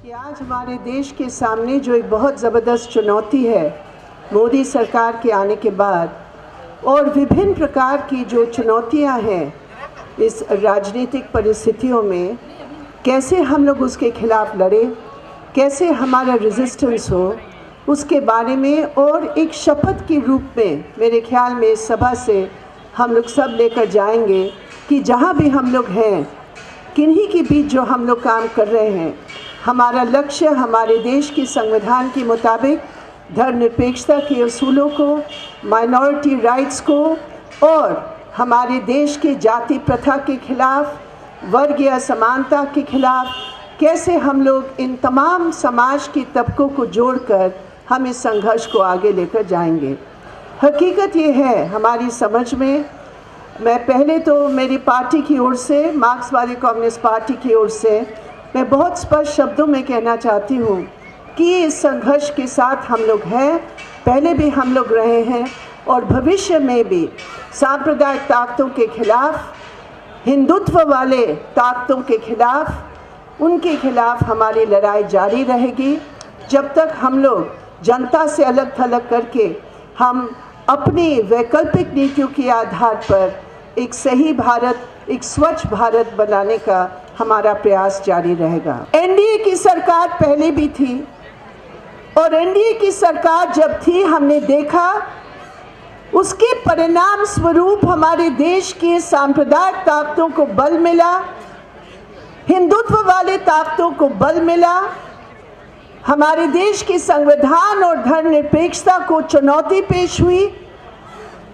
कि आज हमारे देश के सामने जो एक बहुत ज़बरदस्त चुनौती है मोदी सरकार के आने के बाद, और विभिन्न प्रकार की जो चुनौतियां हैं इस राजनीतिक परिस्थितियों में, कैसे हम लोग उसके खिलाफ लड़ें, कैसे हमारा रेजिस्टेंस हो, उसके बारे में और एक शपथ के रूप में मेरे ख्याल में इस सभा से हम लोग सब लेकर जाएंगे कि जहाँ भी हम लोग हैं, किन्हीं के बीच जो हम लोग काम कर रहे हैं, हमारा लक्ष्य हमारे देश के संविधान के मुताबिक धर्मनिरपेक्षता के असूलों को, माइनॉरिटी राइट्स को और हमारे देश के जाति प्रथा के खिलाफ, वर्गीय असमानता के खिलाफ कैसे हम लोग इन तमाम समाज के तबकों को जोड़कर हम इस संघर्ष को आगे लेकर जाएंगे। हकीकत ये है हमारी समझ में, मैं पहले तो मेरी पार्टी की ओर से, मार्क्सवादी कम्युनिस्ट पार्टी की ओर से मैं बहुत स्पष्ट शब्दों में कहना चाहती हूँ कि इस संघर्ष के साथ हम लोग हैं, पहले भी हम लोग रहे हैं और भविष्य में भी सांप्रदायिक ताकतों के खिलाफ, हिंदुत्व वाले ताकतों के खिलाफ, उनके खिलाफ हमारी लड़ाई जारी रहेगी जब तक हम लोग जनता से अलग थलग करके हम अपनी वैकल्पिक नीतियों के आधार पर एक सही भारत, एक स्वच्छ भारत बनाने का हमारा प्रयास जारी रहेगा। एनडीए की सरकार पहले भी थी और एनडीए की सरकार जब थी हमने देखा उसके परिणाम स्वरूप हमारे देश के सांप्रदायिक ताकतों को बल मिला, हिंदुत्व वाले ताकतों को बल मिला, हमारे देश के संविधान और धर्मनिरपेक्षता को चुनौती पेश हुई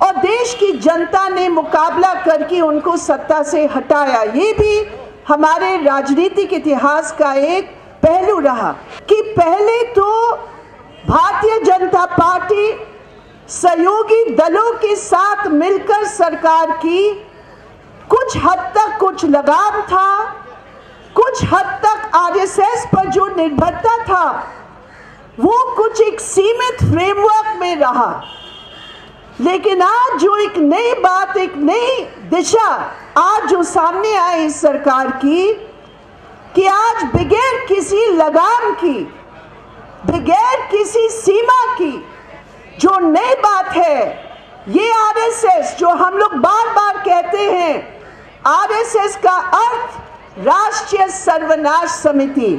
और देश की जनता ने मुकाबला करके उनको सत्ता से हटाया। ये भी हमारे राजनीतिक इतिहास का एक पहलू रहा कि पहले तो भारतीय जनता पार्टी सहयोगी दलों के साथ मिलकर सरकार की, कुछ हद तक कुछ लगाम था, कुछ हद तक आरएसएस पर जो निर्भरता था वो कुछ एक सीमित फ्रेमवर्क में रहा। लेकिन आज जो एक नई बात, एक नई दिशा आज जो सामने आई इस सरकार की, कि आज बगैर किसी लगाम की, बगैर किसी सीमा की जो नई बात है, ये आरएसएस जो हम लोग बार बार कहते हैं, आरएसएस का अर्थ राष्ट्रीय सर्वनाश समिति,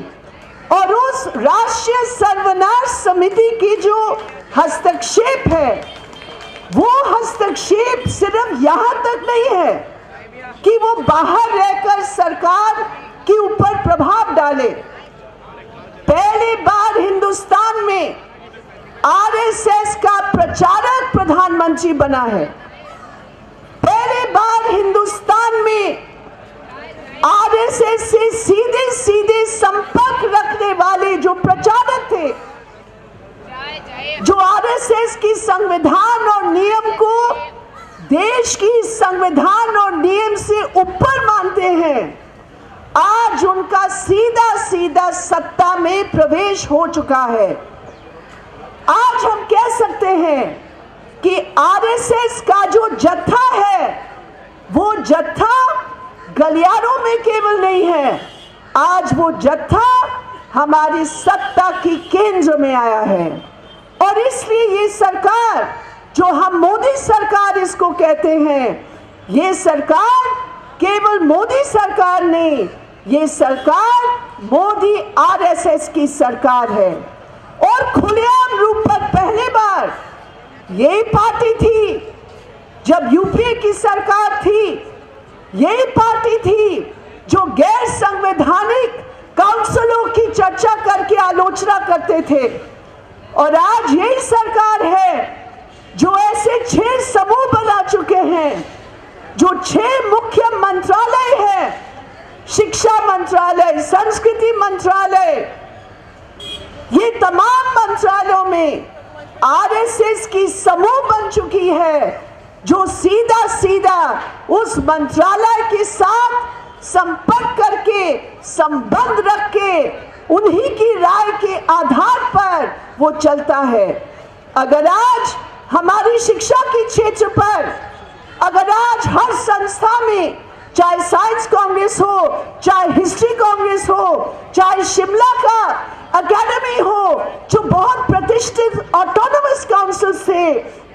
और उस राष्ट्रीय सर्वनाश समिति की जो हस्तक्षेप है वो हस्तक्षेप सिर्फ यहाँ तक नहीं है कि वो बाहर रहकर सरकार के ऊपर प्रभाव डाले। पहली बार हिंदुस्तान में आरएसएस का प्रचारक प्रधानमंत्री बना है। पहली बार हिंदुस्तान में आरएसएस से सीधे सीधे संपर्क रखने वाले जो प्रचारक थे, जो आरएसएस की संविधान और नियम को देश की संविधान और नियम से ऊपर मानते हैं, आज उनका सीधा सीधा सत्ता में प्रवेश हो चुका है। आज हम कह सकते हैं कि आरएसएस का जो जत्था है वो जत्था गलियारों में केवल नहीं है, आज वो जत्था हमारी सत्ता की केंद्र में आया है। और इसलिए ये सरकार, जो हम मोदी सरकार इसको कहते हैं, ये सरकार केवल मोदी सरकार नहीं, ये सरकार मोदी आरएसएस की सरकार है। और खुलेआम रूप पर पहली बार यही पार्टी थी, जब यूपीए की सरकार थी, यही पार्टी थी जो गैर संवैधानिक काउंसिलों की चर्चा करके आलोचना करते थे, और आज यही सरकार है जो ऐसे 6 समूह बना चुके हैं, जो 6 मुख्य मंत्रालय है, शिक्षा मंत्रालय, संस्कृति मंत्रालय, ये तमाम मंत्रालयों में आरएसएस की समूह बन चुकी है, जो सीधा सीधा उस मंत्रालय के साथ संपर्क करके, संबंध रख के, उन्हीं की राय के आधार पर वो चलता है। अगर आज हमारी शिक्षा के क्षेत्र पर, अगर आज हर संस्था में चाहे साइंस कांग्रेस हो, चाहे हिस्ट्री कांग्रेस हो, चाहे शिमला का एकेडमी हो, जो बहुत प्रतिष्ठित ऑटोनोमस काउंसिल से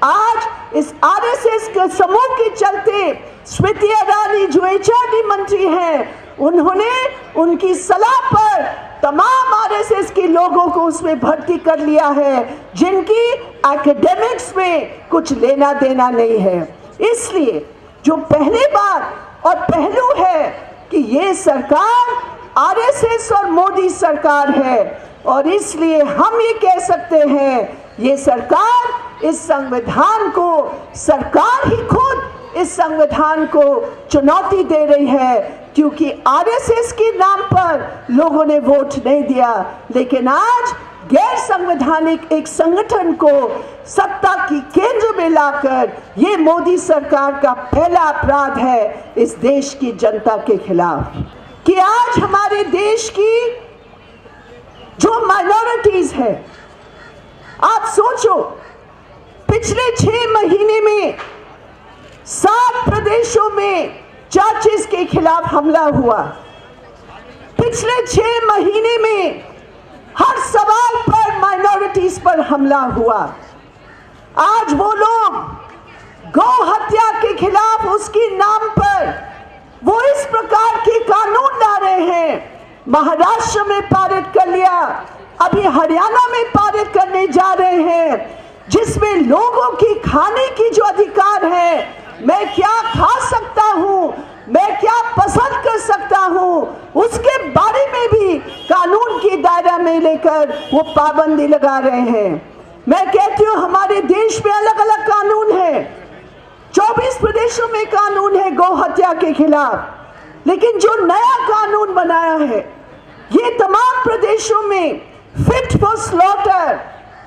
आज इस आरएसएस के समूह के चलते स्मृति ईरानी जो एचआरडी मंत्री हैं, उन्होंने उनकी सलाह पर तमाम आरएसएस के लोगों को उसमें भर्ती कर लिया है, जिनकी एकेडमिक्स में कुछ लेना देना नहीं है। इसलिए जो पहली बात और पहलू है कि ये सरकार आरएसएस और मोदी सरकार है, और इसलिए हम ये कह सकते हैं ये सरकार इस संविधान को, सरकार ही खुद इस संविधान को चुनौती दे रही है, क्योंकि आरएसएस के नाम पर लोगों ने वोट नहीं दिया, लेकिन आज गैर संवैधानिक एक संगठन को सत्ता की केंद्र में लाकर ये मोदी सरकार का पहला अपराध है इस देश की जनता के खिलाफ। कि आज हमारे देश की जो माइनॉरिटीज है, आप सोचो पिछले 6 महीने में 7 प्रदेशों में चर्चेस के खिलाफ हमला हुआ। पिछले 6 महीने में हर सवाल पर माइनॉरिटीज पर हमला हुआ। आज वो लोग गौ हत्या के खिलाफ उसके नाम पर वो इस प्रकार के कानून ला रहे हैं। महाराष्ट्र में पारित कर लिया, अभी हरियाणा में पारित करने जा रहे हैं, जिसमें लोगों की खाने की जो अधिकार है, मैं क्या खा सकता हूँ, मैं क्या पसंद कर सकता हूँ, उसके बारे में भी कानून की दायरा में लेकर वो पाबंदी लगा रहे हैं। मैं कहती हूँ हमारे देश में अलग अलग कानून है, 24 प्रदेशों में कानून है गौ हत्या के खिलाफ, लेकिन जो नया कानून बनाया है ये तमाम प्रदेशों में फिट फॉर स्लॉटर,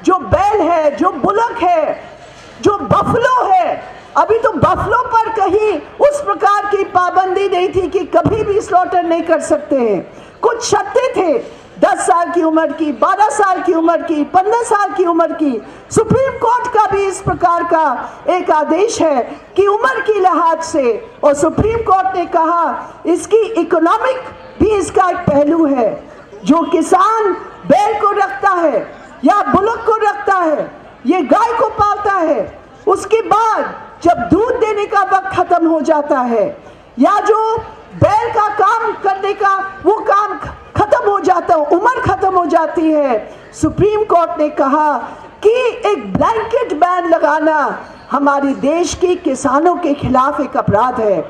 जो बैल है, जो बुलक है, जो बफलो है, अभी तो बफलो पर कहीं उस प्रकार की पाबंदी नहीं थी कि कभी भी स्लॉटर नहीं कर सकते हैं। कुछ शर्तें थे, 10 साल की उम्र की, 12 साल की उम्र की, 15 साल की उम्र की। सुप्रीम कोर्ट का भी इस प्रकार का एक आदेश है कि उम्र की लिहाज से, और सुप्रीम कोर्ट ने कहा इसकी इकोनॉमिक भी इसका एक पहलू है। जो किसान बैल को रखता है या बुलक को रखता है, ये गाय को पालता है, उसके बाद जब दूध देने का वक्त खत्म हो जाता है या जो बैल का काम करने का वो काम खत्म हो जाता है, उम्र खत्म हो जाती है, सुप्रीम कोर्ट ने कहा कि एक ब्लैंकेट बैन लगाना हमारे देश के किसानों के खिलाफ एक अपराध है,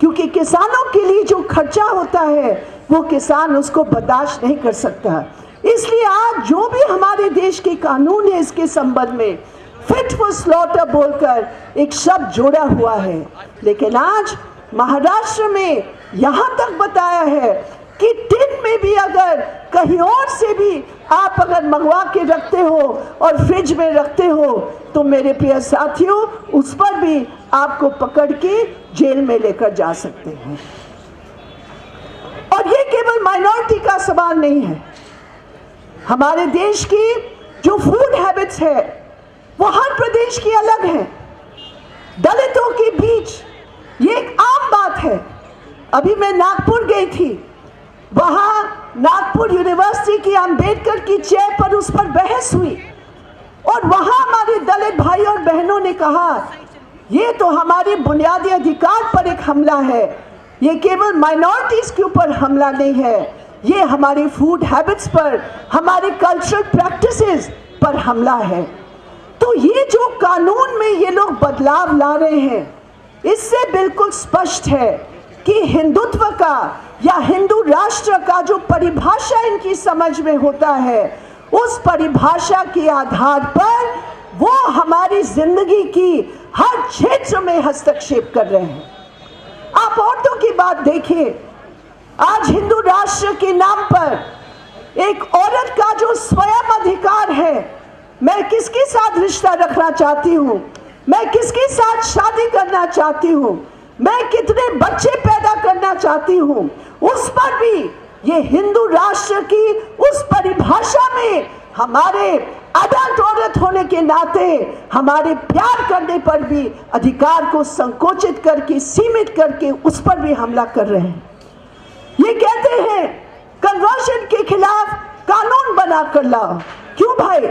क्योंकि किसानों के लिए जो खर्चा होता है वो किसान उसको बर्दाश्त नहीं कर सकता। इसलिए आज जो भी हमारे देश के कानून है इसके संबंध में फिट फॉर स्लॉटर बोलकर एक शब्द जोड़ा हुआ है, लेकिन आज महाराष्ट्र में यहाँ तक बताया है कि टिन में भी अगर कहीं और से भी आप अगर मंगवा के रखते हो और फ्रिज में रखते हो तो मेरे प्रिय साथियों उस पर भी आपको पकड़ के जेल में लेकर जा सकते हैं। और ये केवल माइनॉरिटी का सवाल नहीं है, हमारे देश की जो फूड हैबिट्स है वो हर प्रदेश की अलग है। दलितों के बीच ये एक आम बात है। अभी मैं नागपुर गई थी, वहाँ नागपुर यूनिवर्सिटी की अंबेडकर की चेयर पर उस पर बहस हुई और वहाँ हमारे दलित भाई और बहनों ने कहा ये तो हमारे बुनियादी अधिकार पर एक हमला है, ये केवल माइनॉरिटीज के ऊपर हमला नहीं है, ये हमारी फूड हैबिट्स पर, हमारे कल्चरल प्रैक्टिसेस पर हमला है। तो ये जो कानून में ये लोग बदलाव ला रहे हैं, इससे बिल्कुल स्पष्ट है कि हिंदुत्व का या हिंदू राष्ट्र का जो परिभाषा इनकी समझ में होता है, उस परिभाषा के आधार पर वो हमारी जिंदगी की हर क्षेत्र में हस्तक्षेप कर रहे हैं। आप औरतों की बात देखिए, आज हिंदू राष्ट्र के नाम पर एक औरत का जो स्वयं अधिकार है, मैं किसके साथ रिश्ता रखना चाहती हूँ, मैं किसके साथ शादी करना चाहती हूँ, मैं कितने बच्चे पैदा करना चाहती हूँ, उस पर भी ये हिंदू राष्ट्र की उस परिभाषा में हमारे अडल्ट औरत होने के नाते हमारे प्यार करने पर भी अधिकार को संकोचित करके, सीमित करके उस पर भी हमला कर रहे हैं। ये कहते हैं कन्वर्शन के खिलाफ कानून बना कर लाओ। क्यों भाई?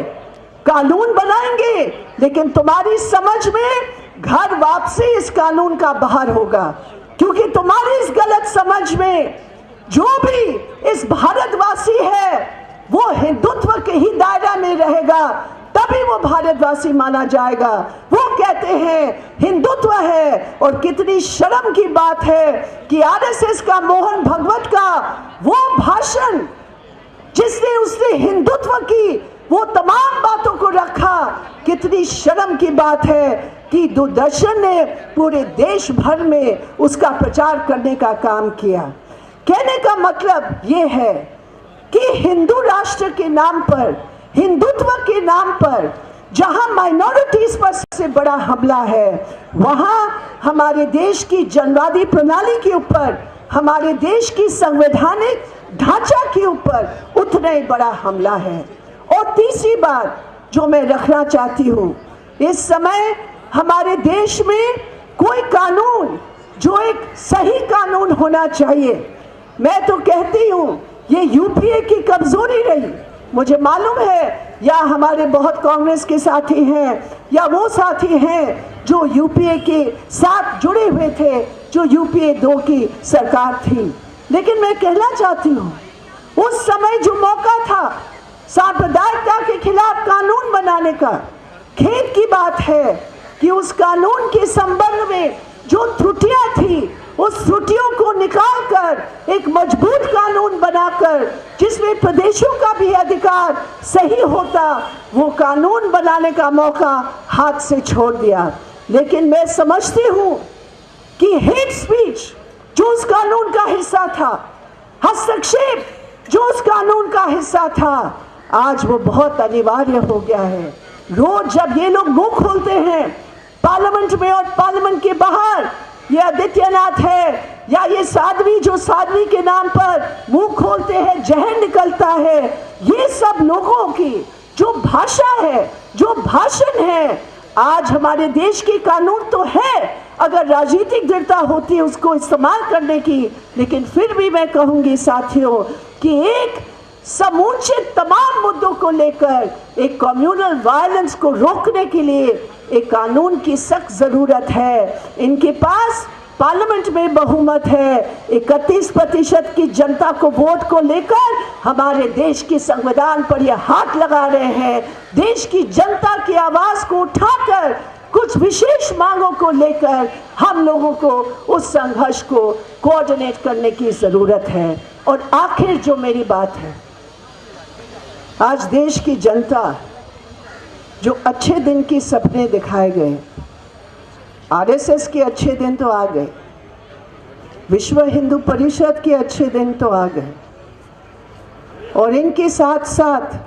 कानून बनाएंगे लेकिन तुम्हारी समझ में घर वापसी इस कानून का बाहर होगा, क्योंकि तुम्हारी इस गलत समझ में जो भी इस भारतवासी है वो हिंदुत्व के ही दायरा में रहेगा, तभी वो भारतवासी माना जाएगा। वो कहते हैं हिंदुत्व है, और कितनी शर्म की बात है कि आरएसएस का मोहन भागवत का वो भाषण जिसने उसने हिंदुत्व की वो तमाम बातों को रखा, कितनी शर्म की बात है कि दूरदर्शन ने पूरे देश भर में उसका प्रचार करने का काम किया। कहने का मतलब ये है कि हिंदू राष्ट्र के नाम पर, हिंदुत्व के नाम पर जहां माइनॉरिटीज पर सबसे बड़ा हमला है, वहां हमारे देश की जनवादी प्रणाली के ऊपर, हमारे देश की संवैधानिक ढांचा के ऊपर उतना ही बड़ा हमला है। और तीसरी बात जो मैं रखना चाहती हूँ, इस समय हमारे देश में कोई कानून जो एक सही कानून होना चाहिए, मैं तो कहती हूँ ये यूपीए की कमजोरी रही। मुझे मालूम है या हमारे बहुत कांग्रेस के साथी हैं या वो साथी हैं जो यूपीए के साथ जुड़े हुए थे, जो यूपीए 2 की सरकार थी, लेकिन मैं कहना चाहती हूँ उस समय जो मौका था सांप्रदायिकता के खिलाफ कानून बनाने का, खेद की बात है कि उस कानून के संबंध में जो त्रुटियां थी उस त्रुटियों को निकालकर एक मजबूत कानून बनाकर जिसमें प्रदेशों का भी अधिकार सही होता, वो कानून बनाने का मौका हाथ से छोड़ दिया। लेकिन मैं समझती हूँ कि हेट स्पीच जो उस कानून का हिस्सा था, हस्तक्षेप जो उस कानून का हिस्सा था, आज वो बहुत अनिवार्य हो गया है। रोज जब ये लोग मुंह खोलते हैं पार्लियामेंट में और पार्लियामेंट के बाहर, ये आदित्यनाथ है या ये साध्वी जो साध्वी के नाम पर मुंह खोलते हैं, जहर निकलता है, ये सब लोगों की जो भाषा है, जो भाषण है, आज हमारे देश के कानून तो है, अगर राजनीतिक दृढ़ता होती है उसको इस्तेमाल करने की, लेकिन फिर भी मैं कहूंगी साथियों कि एक समुचित तमाम मुद्दों को लेकर एक कम्युनल वायलेंस को रोकने के लिए एक कानून की सख्त जरूरत है। इनके पास पार्लियामेंट में बहुमत है, 31% की जनता को वोट को लेकर हमारे देश के संविधान पर यह हाथ लगा रहे हैं। देश की जनता की आवाज को उठाकर कुछ विशेष मांगों को लेकर हम लोगों को उस संघर्ष को कोऑर्डिनेट करने की जरूरत है। और आखिर जो मेरी बात है, आज देश की जनता जो अच्छे दिन की सपने दिखाए गए, आरएसएस के अच्छे दिन तो आ गए, विश्व हिंदू परिषद के अच्छे दिन तो आ गए, और इनके साथ साथ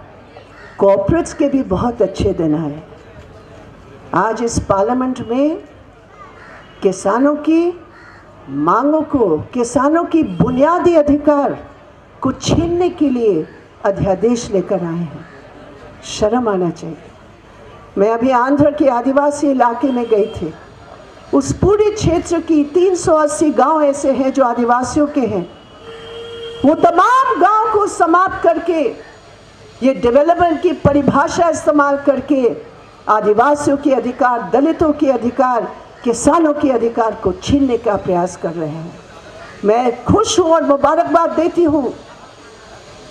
कॉर्पोरेट्स के भी बहुत अच्छे दिन आए। आज इस पार्लियामेंट में किसानों की मांगों को, किसानों की बुनियादी अधिकार को छीनने के लिए अध्यादेश लेकर आए हैं। शर्म आना चाहिए। मैं अभी आंध्र के आदिवासी इलाके में गई थी। उस पूरे क्षेत्र की 380 गांव ऐसे हैं जो आदिवासियों के हैं। वो तमाम गांव को समाप्त करके, ये डेवलपमेंट की परिभाषा इस्तेमाल करके आदिवासियों के अधिकार, दलितों के अधिकार, किसानों के अधिकार को छीनने का प्रयास कर रहे हैं। मैं खुश हूँ और मुबारकबाद देती हूँ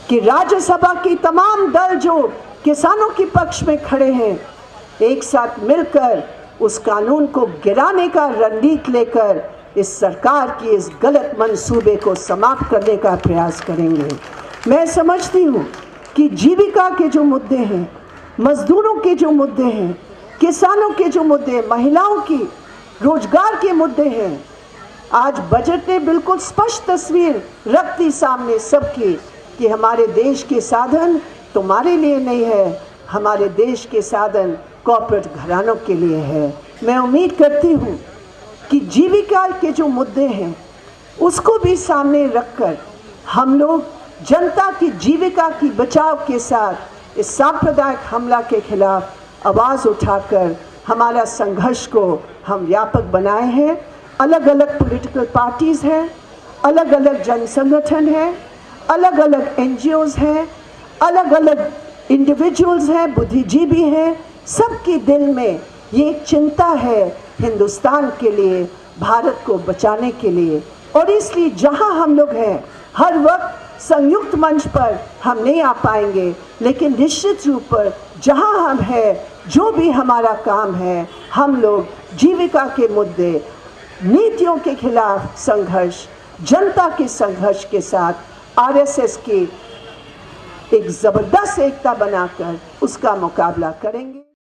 कि राज्यसभा की तमाम दल जो किसानों के पक्ष में खड़े हैं, एक साथ मिलकर उस कानून को गिराने का रणनीति लेकर इस सरकार की इस गलत मंसूबे को समाप्त करने का प्रयास करेंगे। मैं समझती हूँ कि जीविका के जो मुद्दे हैं, मजदूरों के जो मुद्दे हैं, किसानों के जो मुद्दे, महिलाओं की रोजगार के मुद्दे हैं, आज बजट ने बिल्कुल स्पष्ट तस्वीर रख दी सामने सबकी कि हमारे देश के साधन तुम्हारे लिए नहीं है, हमारे देश के साधन कॉर्पोरेट घरानों के लिए है। मैं उम्मीद करती हूँ कि जीविका के जो मुद्दे हैं उसको भी सामने रखकर हम लोग जनता की जीविका की बचाव के साथ इस सांप्रदायिक हमला के खिलाफ आवाज़ उठाकर हमारा संघर्ष को हम व्यापक बनाए हैं। अलग अलग पॉलिटिकल पार्टीज़ हैं, अलग अलग जन संगठन हैं, अलग अलग NGOs हैं, अलग अलग इंडिविजुअल्स हैं, बुद्धिजीवी हैं। सबके दिल में ये चिंता है हिंदुस्तान के लिए, भारत को बचाने के लिए। और इसलिए जहां हम लोग हैं, हर वक्त संयुक्त मंच पर हम नहीं आ पाएंगे, लेकिन निश्चित रूप पर जहां हम हैं, जो भी हमारा काम है, हम लोग जीविका के मुद्दे, नीतियों के खिलाफ संघर्ष, जनता के संघर्ष के साथ RSS की एक ज़बरदस्त एकता बनाकर उसका मुकाबला करेंगे।